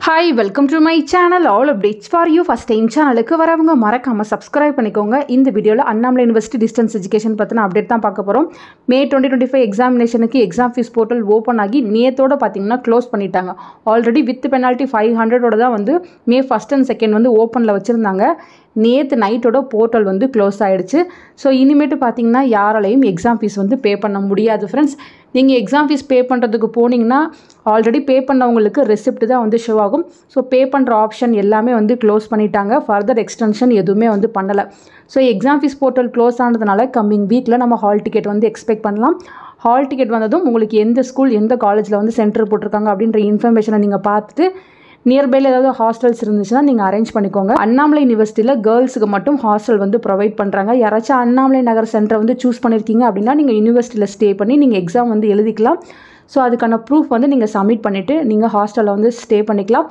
Hi, welcome to my channel. All updates for you. First time channel-க்கு வரவங்க மறக்காம subscribe பண்ணிக்கோங்க. இந்த வீடியோல அண்ணாமலை யுனிவர்சிட்டி டிஸ்டன்ஸ் எஜுகேஷன் பத்தின அப்டேட் தான் பார்க்க போறோம். மே 2025 எக்ஸாமினேஷனுக்கு எக்ஸாம் ஃபீஸ் போர்ட்டல் ஓபன் ஆகி நேத்தோட பாத்தீங்கன்னா க்ளோஸ் பண்ணிட்டாங்க. ஆல்ரெடி வித் பெனால்டி 500 ஓட தான் வந்து மே 1st and 2nd வந்து ஓபன்ல வச்சிருந்தாங்க. நேத்து நைட்டோட போர்ட்டல் வந்து க்ளோஸ் ஆயிடுச்சு. ஸோ இனிமேட்டு பார்த்தீங்கன்னா யாராலையும் எக்ஸாம் ஃபீஸ் வந்து பே பண்ண முடியாது ஃப்ரெண்ட்ஸ். நீங்கள் எக்ஸாம் ஃபீஸ் பே பண்ணுறதுக்கு போனீங்கன்னா ஆல்ரெடி பே பண்ணவங்களுக்கு ரெசிப்ட் தான் வந்து ஷோ ஆகும். ஸோ பே பண்ணுற ஆப்ஷன் எல்லாமே வந்து க்ளோஸ் பண்ணிட்டாங்க. ஃபர்தர் எக்ஸ்டென்ஷன் எதுவுமே வந்து பண்ணலை. So exam fees portal close ஆனதுனால கம்மிங் வீக்கில் நம்ம ஹால் டிக்கெட் வந்து எக்ஸ்பெக்ட் பண்ணலாம். ஹால் டிக்கெட் வந்ததும் உங்களுக்கு எந்த ஸ்கூல் எந்த காலேஜில் வந்து சென்டர் போட்டிருக்காங்க அப்படின்ற இன்ஃபர்மேஷனை நீங்கள் பார்த்துட்டு நியர்பையில் ஏதாவது ஹாஸ்டல்ஸ் இருந்துச்சுன்னா நீங்கள் அரேஞ்ச் பண்ணிக்கோங்க. அண்ணாமலை யூனிவர்சிட்டியில் கேர்ள்ஸுக்கு மட்டும் ஹாஸ்டல் வந்து ப்ரொவைட் பண்ணுறாங்க. யாராச்சும் அண்ணாமலை நகர் சென்டரை வந்து சூஸ் பண்ணியிருக்கீங்க அப்படின்னா நீங்கள் யூனிவர்சிட்டியில் ஸ்டே பண்ணி நீங்கள் எக்ஸாம் வந்து எழுதிக்கலாம். ஸோ அதுக்கான ப்ரூஃப் வந்து நீங்கள் சப்மிட் பண்ணிவிட்டு நீங்கள் ஹாஸ்டலில் வந்து ஸ்டே பண்ணிக்கலாம்.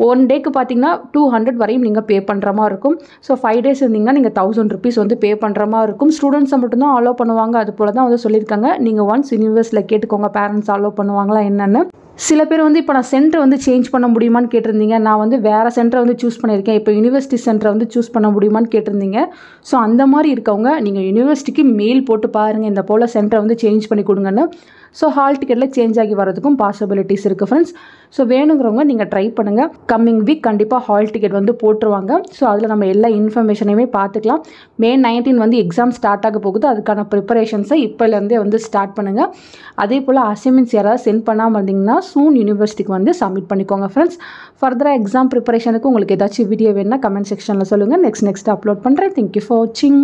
ஒன் டேக்கு பார்த்தீங்கன்னா 200 வரையும் நீங்கள் பே பண்ணுற மாதிரி இருக்கும். ஸோ 5 days இருந்தீங்கன்னா நீங்கள் 1000 rupees வந்து பே பண்ணுற மாதிரி இருக்கும். ஸ்டூடெண்ட்ஸை மட்டும்தான் அலோவ் பண்ணுவாங்க. அது போல் தான் வந்து சொல்லியிருக்காங்க. நீங்கள் ஒன்ஸ் யூனிவர்சிட்டியில் கேட்டுக்கோங்க பேரண்ட்ஸ் அலோவ் பண்ணுவாங்களா என்னென்னு. சில பேர் வந்து இப்போ நான் சென்டர் வந்து சேஞ்ச் பண்ண முடியுமான்னு கேட்டிருந்தீங்க. நான் வந்து வேறு சென்டரை வந்து சூஸ் பண்ணியிருக்கேன், இப்போ யூனிவர்சிட்டி சென்டரை வந்து சூஸ் பண்ண முடியுமான்னு கேட்டிருந்தீங்க. ஸோ அந்த மாதிரி இருக்கவங்க நீங்கள் யூனிவர்சிட்டிக்கு மெயில் போட்டு பாருங்கள், இந்த போல் சென்டரை வந்து சேஞ்ச் பண்ணி கொடுங்கன்னு. ஸோ ஹால் டிக்கெட்டில் சேஞ்ச் ஆகி வரதுக்கும் பாசிபிலிட்டிஸ் இருக்குது ஃப்ரெண்ட்ஸ். ஸோ வேணுங்கிறவங்க நீங்கள் ட்ரை பண்ணுங்கள். கம்மிங் வீக் கண்டிப்பாக ஹால் டிக்கெட் வந்து போட்டுருவாங்க. ஸோ அதில் நம்ம எல்லா இன்ஃபர்மேஷனையுமே பார்த்துக்கலாம். மே 19 வந்து எக்ஸாம் ஸ்டார்ட் ஆக போகுது. அதுக்கான ப்ரிப்பரேஷன்ஸை இப்போலேருந்தே வந்து ஸ்டார்ட் பண்ணுங்கள். அதே போல் அசைன்மெண்ட்ஸ் யாராவது சென்ட் பண்ணாமல் இருந்தீங்கன்னா சூன் யூனிவர்சிட்டிக்கு வந்து சப்மிட் பண்ணிக்கோங்க ஃப்ரெண்ட்ஸ். ஃபர்தராக எக்ஸாம் ப்ரிப்பரேஷனுக்கு உங்களுக்கு ஏதாச்சும் வீடியோ வேணுன்னா கமெண்ட் செக்ஷனில் சொல்லுங்கள். நெக்ஸ்ட் அப்லோட் பண்ணுறேன். தேங்க்யூ ஃபார் வாட்சிங்.